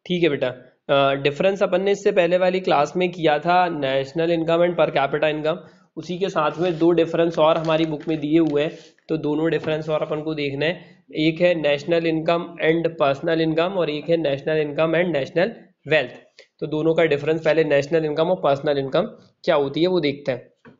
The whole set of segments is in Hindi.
ठीक है बेटा, डिफरेंस अपन ने इससे पहले वाली क्लास में किया था, national income and per capita income. उसी के साथ में दो डिफरेंस और हमारी बुक में दिए हुए हैं, तो दोनों डिफरेंस और अपन को देखना है। एक है national income and personal income और एक है national income and national wealth. तो दोनों का डिफरेंस, पहले नेशनल इनकम और पर्सनल इनकम क्या होती है वो देखते हैं।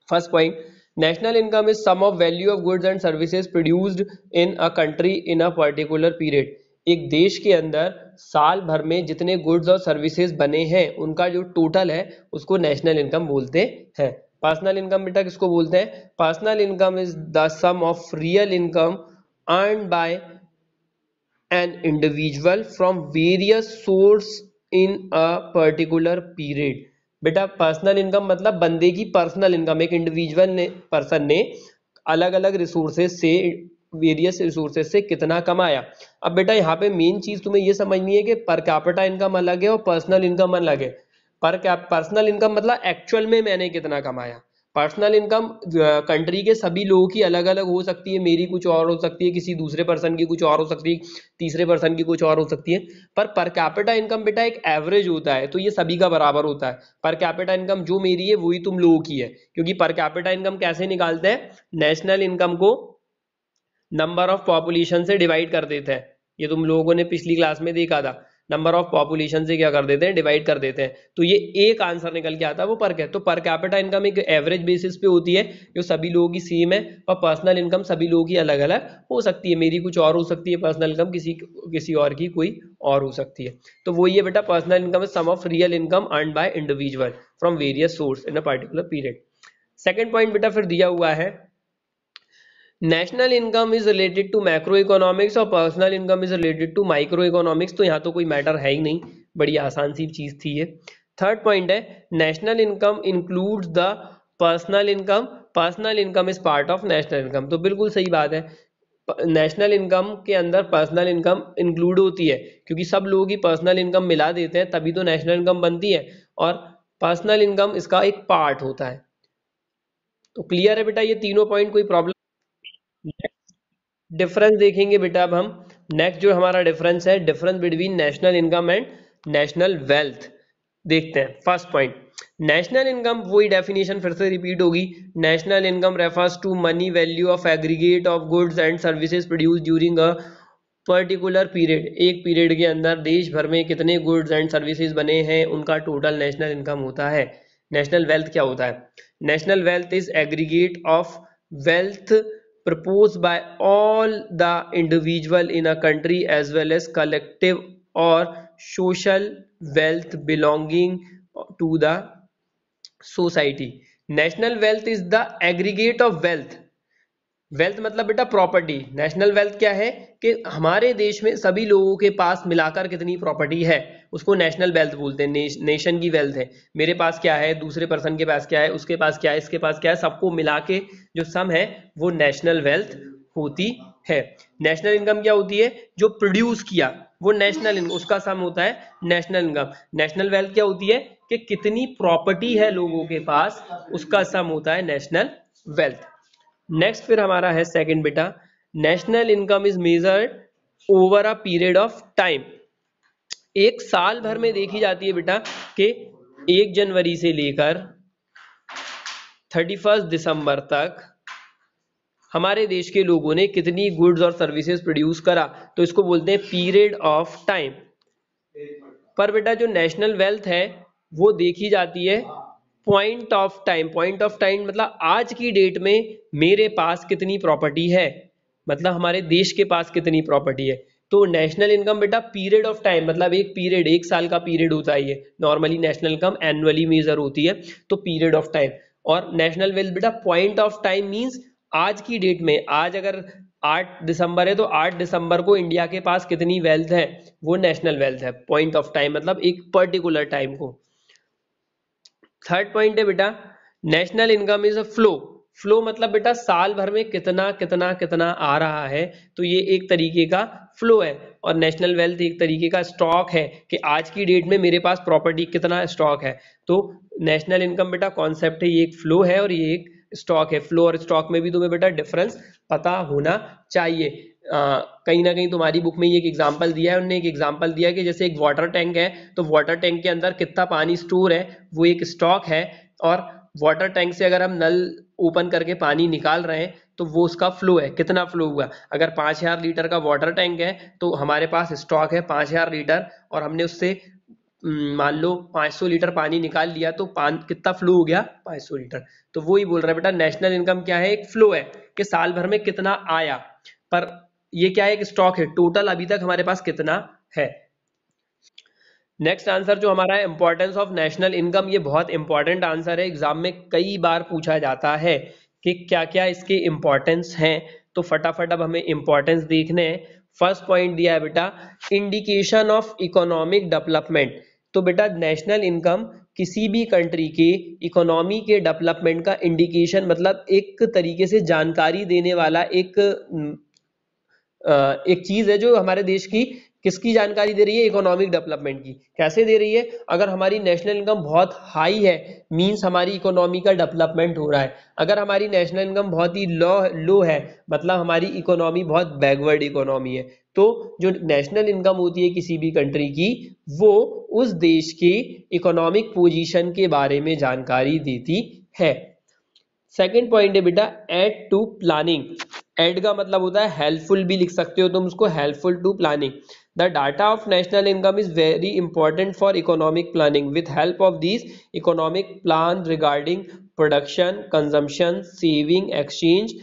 First point, national income is sum of value of goods and services produced in a country in a particular period. एक देश के अंदर साल भर में जितने गुड्स और सर्विसेज बने हैं उनका जो टोटल है उसको नेशनल इनकम बोलते हैं। पर्सनल इनकम बेटा किसको बोलते हैं? Personal income is the sum of real income earn by an individual from various source in a particular period. बेटा पर्सनल इनकम मतलब बंदे की पर्सनल इनकम, एक इंडिविजुअल ने, पर्सन ने अलग अलग रिसोर्सेज से, वेरियस रिसोर्सेज से कितना कमाया। अब बेटा यहाँ पे मेन चीज तुम्हें ये समझनी है कि पर कैपिटा इनकम अलग है और पर्सनल इनकम अलग है। पर्सनल इनकम मतलब एक्चुअल में मैंने कितना कमाया। पर्सनल इनकम कंट्री के सभी लोगों की अलग अलग हो सकती है, मेरी कुछ और हो सकती है, किसी दूसरे पर्सन की कुछ और हो सकती है, तीसरे पर्सन की कुछ और हो सकती है। पर कैपिटा इनकम बेटा एक एवरेज होता है, तो ये सभी का बराबर होता है। पर कैपिटा इनकम जो मेरी है वही तुम लोगों की है, क्योंकि पर कैपिटा इनकम कैसे निकालते हैं? नेशनल इनकम को नंबर ऑफ पॉपुलेशन से डिवाइड कर देते हैं। ये तुम लोगों ने पिछली क्लास में देखा था, नंबर ऑफ पॉपुलेशन से क्या कर देते हैं? डिवाइड कर देते हैं। तो ये एक आंसर निकल के आता है, वो पर क्या, तो पर कैपिटा इनकम एक एवरेज बेसिस पे होती है जो सभी लोगों की सेम है, और पर्सनल इनकम सभी लोगों की अलग अलग हो सकती है, मेरी कुछ और हो सकती है पर्सनल इनकम, किसी और की कोई और हो सकती है। तो वो ये बेटा personal income is sum of real income earn by individual from various source in a particular period. Second point बेटा फिर दिया हुआ है, national income is related to macro economics और personal income is related to micro economics. तो यहाँ तो कोई मैटर है ही नहीं, बड़ी आसान सी चीज थी ये। थर्ड पॉइंट है, national income includes the personal income, personal income is part of national income. तो बिल्कुल सही बात है, नेशनल इनकम के अंदर पर्सनल इनकम इंक्लूड होती है, क्योंकि सब लोगों की पर्सनल इनकम मिला देते हैं तभी तो नेशनल इनकम बनती है, और पर्सनल इनकम इसका एक पार्ट होता है। तो क्लियर है बेटा ये तीनों पॉइंट, कोई प्रॉब्लम? डिफरेंस देखेंगे बेटा अब हम। नेक्स्ट जो हमारा डिफरेंस है, difference between national income and national wealth देखते हैं। फर्स्ट पॉइंट, नेशनल इनकम, वही डेफिनेशन फिर से रिपीट होगी। National income refers to money value of aggregate of goods and services produce during a particular period. एक पीरियड के अंदर देश भर में कितने गुड्स एंड सर्विसेज बने हैं उनका टोटल नेशनल इनकम होता है। नेशनल वेल्थ क्या होता है? National wealth is aggregate of wealth proposed by all the individual in a country as well as collective or social wealth belonging to the society. National wealth is the aggregate of wealth. Wealth मतलब बेटा प्रॉपर्टी। नेशनल वेल्थ क्या है कि हमारे देश में सभी लोगों के पास मिलाकर कितनी प्रॉपर्टी है उसको नेशनल वेल्थ बोलते हैं। नेशन की वेल्थ है, मेरे पास क्या है, दूसरे पर्सन के पास क्या है, उसके पास क्या है, इसके पास क्या है, सबको मिला के जो सम है वो नेशनल वेल्थ होती है। नेशनल इनकम क्या होती है? जो प्रोड्यूस किया वो नेशनल इनकम, उसका सम होता है नेशनल इनकम। नेशनल वेल्थ क्या होती है कि कितनी प्रॉपर्टी है लोगों के पास, उसका सम होता है नेशनल वेल्थ। नेक्स्ट फिर हमारा है सेकंड बेटा, national income is measured over a period of time. एक साल भर में देखी जाती है बेटा कि 1 जनवरी से लेकर 31 दिसंबर तक हमारे देश के लोगों ने कितनी गुड्स और सर्विसेज प्रोड्यूस करा, तो इसको बोलते हैं पीरियड ऑफ टाइम। पर बेटा जो नेशनल वेल्थ है वो देखी जाती है point of time. Point of time मतलब आज की डेट में मेरे पास कितनी प्रॉपर्टी है, मतलब हमारे देश के पास कितनी प्रॉपर्टी है। तो नेशनल इनकम बेटा पीरियड ऑफ टाइम मतलब एक पीरियड, एक साल का पीरियड होता है ये। Normally national income annually measure होती है, तो पीरियड ऑफ टाइम। और नेशनल वेल्थ बेटा पॉइंट ऑफ टाइम मींस आज की डेट में, आज अगर 8 दिसंबर है तो 8 दिसंबर को इंडिया के पास कितनी वेल्थ है, वो नेशनल वेल्थ है। पॉइंट ऑफ टाइम मतलब एक पर्टिकुलर टाइम को। थर्ड पॉइंट है बेटा, national income is a flow. Flow मतलब बेटा साल भर में कितना कितना कितना आ रहा है, तो ये एक तरीके का फ्लो है। और नेशनल वेल्थ एक तरीके का स्टॉक है कि आज की डेट में मेरे पास प्रॉपर्टी कितना स्टॉक है। तो नेशनल इनकम बेटा कॉन्सेप्ट है, ये एक फ्लो है और ये एक स्टॉक है। फ्लो और स्टॉक में भी तुम्हें बेटा डिफरेंस पता होना चाहिए। कहीं ना कहीं तुम्हारी बुक में ये एक एग्जांपल दिया है, उन्होंने एक एग्जांपल दिया कि जैसे एक वाटर टैंक है, तो वाटर टैंक के अंदर कितना पानी स्टोर है वो एक स्टॉक है, और वाटर टैंक से अगर हम नल ओपन करके पानी निकाल रहे हैं तो वो उसका फ्लो है, कितना फ्लो हुआ। अगर 5000 लीटर का वाटर टैंक है तो हमारे पास स्टॉक है 5000 लीटर, और हमने उससे मान लो 500 लीटर पानी निकाल लिया, तो कितना फ्लो हो गया, 500 लीटर। तो वो ही बोल रहा है बेटा नेशनल इनकम क्या है, एक फ्लो है कि साल भर में कितना आया, पर ये क्या है, एक स्टॉक है, टोटल अभी तक हमारे पास कितना है। नेक्स्ट आंसर जो हमारा है, इंपॉर्टेंस ऑफ नेशनल इनकम, ये बहुत इंपॉर्टेंट आंसर है, एग्जाम में कई बार पूछा जाता है कि क्या क्या इसके इंपॉर्टेंस हैं। तो फटाफट अब हमें इंपॉर्टेंस देखने हैं। फर्स्ट पॉइंट दिया है बेटा, इंडिकेशन ऑफ इकोनॉमिक डेवलपमेंट। तो बेटा नेशनल इनकम किसी भी कंट्री के इकोनॉमी के डेवलपमेंट का इंडिकेशन, मतलब एक तरीके से जानकारी देने वाला एक चीज है जो हमारे देश की किसकी जानकारी दे रही है, इकोनॉमिक डेवलपमेंट की। कैसे दे रही है, अगर हमारी नेशनल इनकम बहुत हाई है मींस हमारी इकोनॉमी का डेवलपमेंट हो रहा है, अगर हमारी नेशनल इनकम बहुत ही लो है मतलब हमारी इकोनॉमी बहुत बैकवर्ड इकोनॉमी है। तो जो नेशनल इनकम होती है किसी भी कंट्री की, वो उस देश के इकोनॉमिक पोजीशन के बारे में जानकारी देती है। सेकेंड पॉइंट है बेटा, एड टू प्लानिंग। एड का मतलब होता है हेल्पफुल, भी लिख सकते हो तुम उसको, helpful to planning. The data of national income is very important for economic planning. With help of this economic plan regarding production, consumption, saving, exchange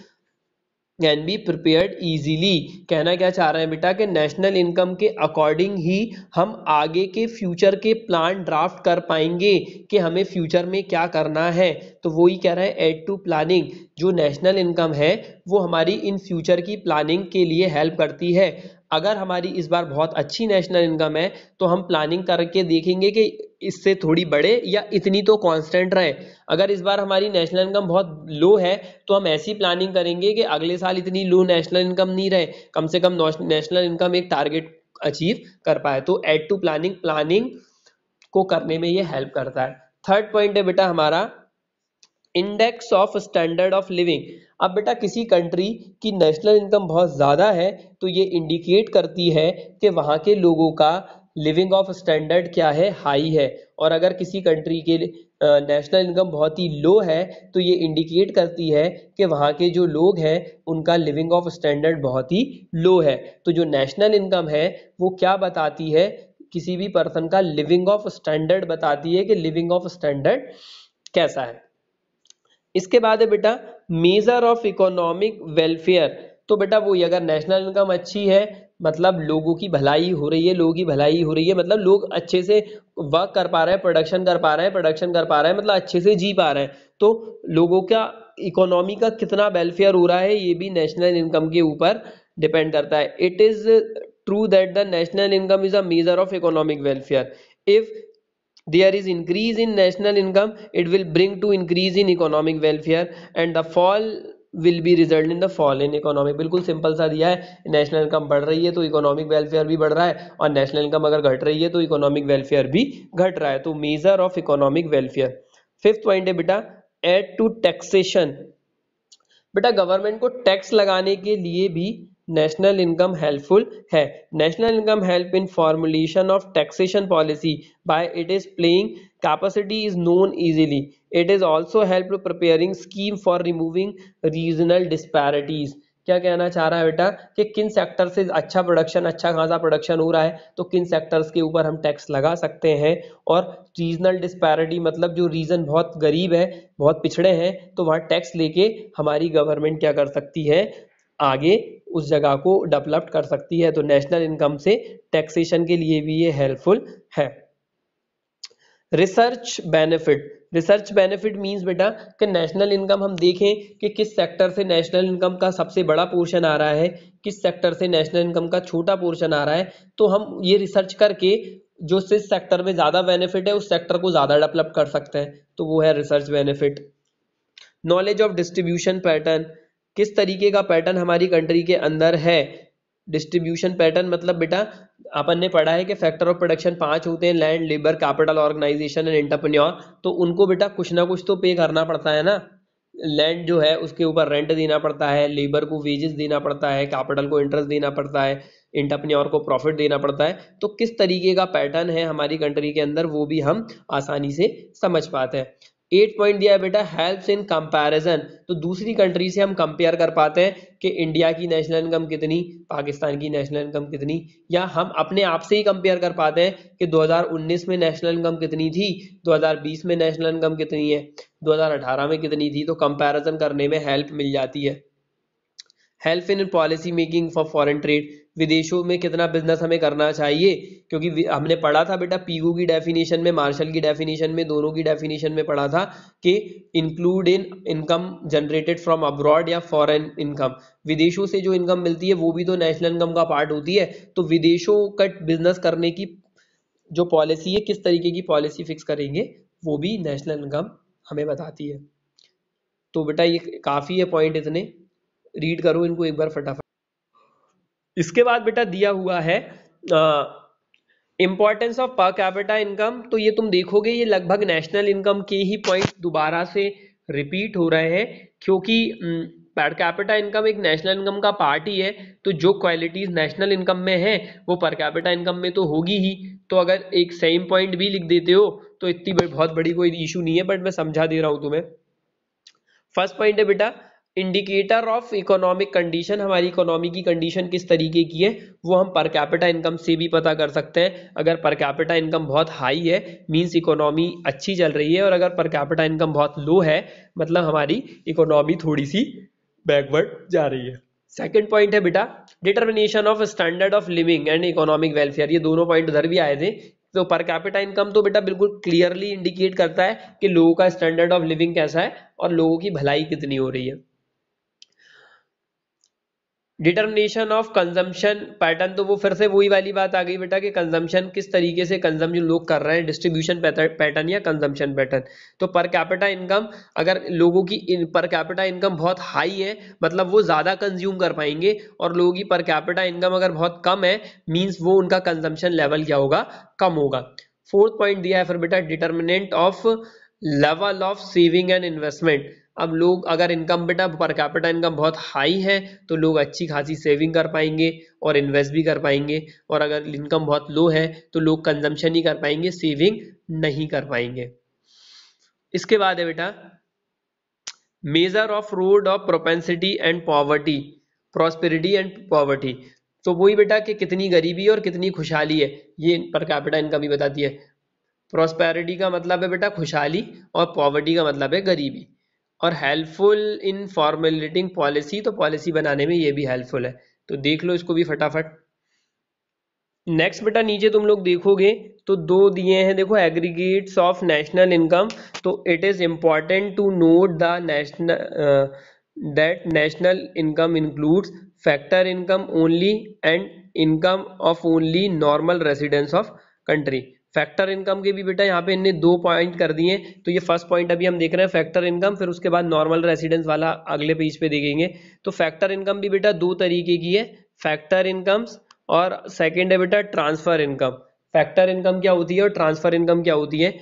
can be prepared easily. कहना क्या चाह रहे हैं बेटा कि नेशनल इनकम के अकॉर्डिंग ही हम आगे के फ्यूचर के प्लान ड्राफ्ट कर पाएंगे कि हमें फ्यूचर में क्या करना है। तो वो ही कह रहे हैं एड टू प्लानिंग, जो नेशनल इनकम है वो हमारी इन फ्यूचर की प्लानिंग के लिए हेल्प करती है। अगर हमारी इस बार बहुत अच्छी नेशनल इनकम है तो हम प्लानिंग करके देखेंगे कि इससे थोड़ी बढ़े या इतनी तो कांस्टेंट रहे। अगर इस बार हमारी नेशनल इनकम बहुत लो है तो हम ऐसी प्लानिंग करेंगे कि अगले साल इतनी लो नेशनल इनकम नहीं रहे, कम से कम नेशनल इनकम एक टारगेट अचीव कर पाए। तो एड टू प्लानिंग, प्लानिंग को करने में ये हेल्प करता है। थर्ड पॉइंट है बेटा हमारा, index of standard of living. अब बेटा किसी कंट्री की नेशनल इनकम बहुत ज़्यादा है तो ये इंडिकेट करती है कि वहाँ के लोगों का लिविंग ऑफ स्टैंडर्ड क्या है, हाई है। और अगर किसी कंट्री के नेशनल इनकम बहुत ही लो है तो ये इंडिकेट करती है कि वहाँ के जो लोग हैं उनका लिविंग ऑफ स्टैंडर्ड बहुत ही लो है। तो जो नेशनल इनकम है वो क्या बताती है, किसी भी पर्सन का लिविंग ऑफ स्टैंडर्ड बताती है कि लिविंग ऑफ स्टैंडर्ड कैसा है। इसके बाद है बेटा मेजर ऑफ इकोनॉमिक वेलफेयर। तो बेटा वही, अगर नेशनल इनकम अच्छी है मतलब लोगों की भलाई हो रही है, लोगों की भलाई हो रही है मतलब लोग अच्छे से वर्क कर पा रहे हैं, प्रोडक्शन कर पा रहे हैं, प्रोडक्शन कर पा रहे हैं मतलब अच्छे से जी पा रहे हैं, तो लोगों का इकोनॉमी का कितना वेलफेयर हो रहा है ये भी नेशनल इनकम के ऊपर डिपेंड करता है। It is true that the national income is a measure of economic welfare. If there is increase in national income, it will bring to increase in economic welfare, and the fall will be result in the fall in economic। बिल्कुल सिंपल सा दिया है, नेशनल इनकम बढ़ रही है तो इकोनॉमिक वेलफेयर भी बढ़ रहा है, और नेशनल इनकम अगर घट रही है तो इकोनॉमिक वेलफेयर भी घट रहा है। तो measure of economic welfare. Fifth point है बेटा, एड टू टैक्सेशन। बेटा गवर्नमेंट को टैक्स लगाने के लिए भी नेशनल इनकम हेल्पफुल है। National income help in formulation of taxation policy bye it is playing capacity is known easily. It is also help preparing scheme for removing regional disparities. क्या कहना चाह रहा है बेटा कि किन सेक्टर से अच्छा प्रोडक्शन, अच्छा खासा प्रोडक्शन हो रहा है तो किन सेक्टर्स के ऊपर हम टैक्स लगा सकते हैं। और रीजनल डिस्पैरिटी मतलब जो रीजन बहुत गरीब है, बहुत पिछड़े हैं, तो वहाँ टैक्स लेके हमारी गवर्नमेंट क्या कर सकती है, आगे उस जगह को डेवलप कर सकती है। तो नेशनल इनकम से टैक्सेशन के लिए भी ये हेल्पफुल है। Research benefit. Research benefit means बेटा कि नेशनल इनकम हम देखें कि किस सेक्टर से नेशनल इनकम का सबसे बड़ा पोर्शन आ रहा है, किस सेक्टर से नेशनल इनकम का छोटा पोर्शन आ रहा है, तो हम ये रिसर्च करके जो जिस सेक्टर में ज्यादा बेनिफिट है उस सेक्टर को ज्यादा डेवलप कर सकते हैं, तो वो है research benefit. Knowledge of distribution pattern, किस तरीके का पैटर्न हमारी कंट्री के अंदर है। डिस्ट्रीब्यूशन पैटर्न मतलब बेटा अपन ने पढ़ा है कि फैक्टर ऑफ प्रोडक्शन 5 होते हैं, land, labour, capital, organisation and entrepreneur. तो उनको बेटा कुछ ना कुछ तो पे करना पड़ता है ना, लैंड जो है उसके ऊपर रेंट देना पड़ता है, लेबर को वेजेस देना पड़ता है, कैपिटल को इंटरेस्ट देना पड़ता है, एंटरप्रेन्योर को प्रॉफिट देना पड़ता है। तो किस तरीके का पैटर्न है हमारी कंट्री के अंदर वो भी हम आसानी से समझ पाते हैं। 8 पॉइंट दिया है बेटा, हेल्प्स इन कंपैरिजन। तो दूसरी कंट्री से हम कंपेयर कर पाते हैं कि इंडिया की नेशनल इनकम कितनी, पाकिस्तान की नेशनल इनकम कितनी, या हम अपने आप से ही कंपेयर कर पाते हैं कि 2019 में नेशनल इनकम कितनी थी, 2020 में नेशनल इनकम कितनी है, 2018 में कितनी थी। तो कंपैरिजन करने में हेल्प मिल जाती है। Help in policy making for foreign trade, विदेशों में कितना बिजनेस हमें करना चाहिए, क्योंकि हमने पढ़ा था बेटा पीगू की डेफिनेशन में, मार्शल की डेफिनेशन में, दोनों की डेफिनेशन में पढ़ा था कि include in income generated from abroad या फॉरेन इनकम, विदेशों से जो इनकम मिलती है वो भी तो नेशनल इनकम का पार्ट होती है। तो विदेशों का बिजनेस करने की जो पॉलिसी है, किस तरीके की पॉलिसी फिक्स करेंगे, वो भी नेशनल इनकम हमें बताती है। तो बेटा ये काफी है पॉइंट, इतने रीड करो इनको एक बार फटाफट। इसके बाद बेटा दिया हुआ है importance of per capita income. तो ये तुम देखोगे ये लगभग नेशनल इनकम के ही पॉइंट दोबारा से रिपीट हो रहे हैं, क्योंकि पर कैपिटा इनकम एक नेशनल इनकम का पार्ट ही है। तो जो क्वालिटीज नेशनल इनकम में है वो पर कैपिटा इनकम में तो होगी ही। तो अगर एक सेम पॉइंट भी लिख देते हो तो इतनी बहुत बड़ी कोई इशू नहीं है, बट मैं समझा दे रहा हूं तुम्हें। फर्स्ट पॉइंट है बेटा इंडिकेटर ऑफ इकोनॉमिक कंडीशन, हमारी इकोनॉमी की कंडीशन किस तरीके की है वो हम पर कैपिटा इनकम से भी पता कर सकते हैं। अगर पर कैपिटा इनकम बहुत हाई है मींस इकोनॉमी अच्छी चल रही है, और अगर पर कैपिटा इनकम बहुत लो है मतलब हमारी इकोनॉमी थोड़ी सी बैकवर्ड जा रही है। सेकंड पॉइंट है बेटा determination of standard of living and economic welfare, ये दोनों पॉइंट उधर भी आए थे। तो पर कैपिटा इनकम तो बेटा बिल्कुल क्लियरली इंडिकेट करता है कि लोगों का स्टैंडर्ड ऑफ लिविंग कैसा है और लोगों की भलाई कितनी हो रही है। डिटर्मिनेशन ऑफ कंजम्पशन पैटर्न, तो वो फिर से वही वाली बात आ गई बेटा कि कंजम्पशन किस तरीके से कंजम्पशन लोग कर रहे हैं, डिस्ट्रीब्यूशन पैटर्न या कंजम्पशन पैटर्न। तो पर कैपिटा इनकम, अगर लोगों की पर कैपिटा इनकम बहुत हाई है मतलब वो ज्यादा कंज्यूम कर पाएंगे, और लोगों की पर कैपिटा इनकम अगर बहुत कम है मींस वो उनका कंजम्पशन लेवल क्या होगा, कम होगा। फोर्थ पॉइंट दिया है फिर बेटा determinant of level of saving and investment. अब लोग अगर इनकम बेटा पर कैपिटा इनकम बहुत हाई है तो लोग अच्छी खासी सेविंग कर पाएंगे और इन्वेस्ट भी कर पाएंगे, और अगर इनकम बहुत लो है तो लोग कंजम्पशन ही कर पाएंगे, सेविंग नहीं कर पाएंगे। इसके बाद है बेटा measure of road of propensity and poverty, prosperity and poverty. तो वही बेटा कि कितनी गरीबी और कितनी खुशहाली है, ये पर कैपिटा इनकम ही बताती है। प्रॉस्पेरिटी का मतलब है बेटा खुशहाली और पॉवर्टी का मतलब है गरीबी। और हेल्पफुल इन फॉर्मुलेटिंग पॉलिसी, तो पॉलिसी बनाने में ये भी हेल्पफुल है। तो देख लो इसको भी फटाफट। नेक्स्ट बेटा नीचे तुम लोग देखोगे तो दो दिए हैं, देखो एग्रीगेट्स ऑफ नेशनल इनकम। तो it is important to note the national that national income includes factor income only and income of only normal residence of country. फैक्टर इनकम के भी बेटा यहाँ पे इनने दो पॉइंट कर दिए। तो ये फर्स्ट पॉइंट अभी हम देख रहे हैं फैक्टर इनकम, फिर उसके बाद नॉर्मल रेसिडेंस वाला अगले पेज पे देखेंगे। तो फैक्टर इनकम भी बेटा दो तरीके की है, फैक्टर इनकम्स और सेकंड है बेटा ट्रांसफर इनकम। फैक्टर इनकम क्या होती है और ट्रांसफर इनकम क्या होती है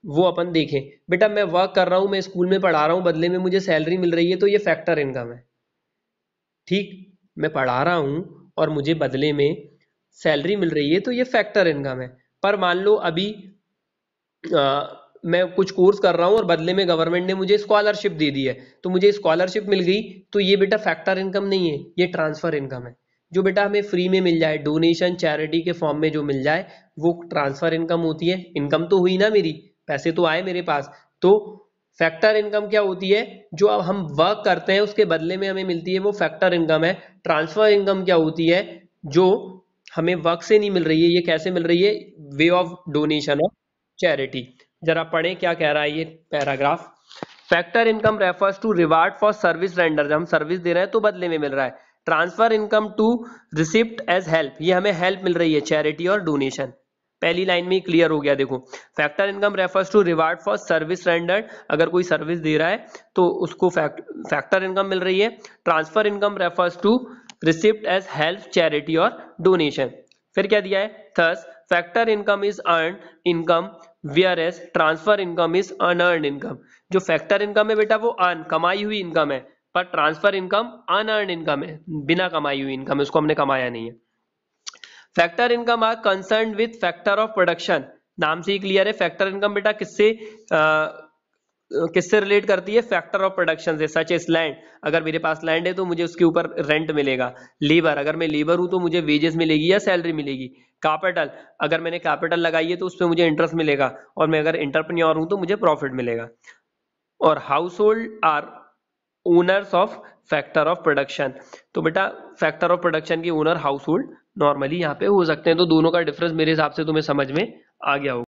वो अपन देखें। बेटा मैं वर्क कर रहा हूं, मैं स्कूल में पढ़ा रहा हूं, बदले में मुझे सैलरी मिल रही है तो ये फैक्टर इनकम है। ठीक, मैं पढ़ा रहा हूं और मुझे बदले में सैलरी मिल रही है तो ये फैक्टर इनकम है। पर मान लो अभी मैं कुछ कोर्स कर रहा हूं और बदले में गवर्नमेंट ने मुझे स्कॉलरशिप दे दी है, तो मुझे स्कॉलरशिप मिल गई, तो ये बेटा फैक्टर इनकम नहीं है, ये ट्रांसफर इनकम है। जो बेटा हमें फ्री में मिल जाए, डोनेशन चैरिटी के फॉर्म में जो मिल जाए वो ट्रांसफर इनकम होती है। इनकम तो हुई ना मेरी, पैसे तो आए मेरे पास। तो फैक्टर इनकम क्या होती है, जो अब हम वर्क करते हैं उसके बदले में हमें मिलती है वो फैक्टर इनकम है। ट्रांसफर इनकम क्या होती है, जो हमें वर्क से नहीं मिल रही है, ये कैसे मिल रही है, way of donation of charity. जरा पढ़ें क्या कह रहा है ये paragraph. Factor income refers to reward for service render, जब हम सर्विस दे रहे हैं तो बदले में मिल रहा है। Transfer income to receipt as help, ये हमें हेल्प मिल रही है, चैरिटी और डोनेशन। पहली लाइन में ही क्लियर हो गया। देखो factor income refers to reward for service rendered, अगर कोई सर्विस दे रहा है तो उसको फैक्टर इनकम मिल रही है। Transfer income refers to receipt as help, charity और डोनेशन। फिर क्या दिया है, thus factor income is earn income whereas transfer income is unearn income. जो फैक्टर इनकम है बेटा वो अर्न कमाई हुई इनकम है, पर ट्रांसफर इनकम अनअर्न इनकम है, बिना कमाई हुई इनकम है, उसको हमने कमाया नहीं है। Factor income are concern with factor of production, नाम से ही क्लियर है। फैक्टर इनकम बेटा किससे रिलेट करती है? फैक्टर ऑफ प्रोडक्शन से। सच एस लैंड, अगर मेरे पास लैंड है तो मुझे उसके ऊपर रेंट मिलेगा। लेबर, अगर मैं लेबर हूं तो मुझे वेजेस मिलेगी या सैलरी मिलेगी। कैपिटल, अगर मैंने कैपिटल लगाई है तो उस पर मुझे इंटरेस्ट मिलेगा, और मैं अगर एंटरप्रेन्योर हूं तो मुझे प्रॉफिट मिलेगा। और household are owners of factor of production, तो बेटा फैक्टर ऑफ प्रोडक्शन के ओनर हाउस होल्ड नॉर्मली यहाँ पे हो सकते हैं। तो दोनों का डिफरेंस मेरे हिसाब से तुम्हें समझ में आ गया होगा।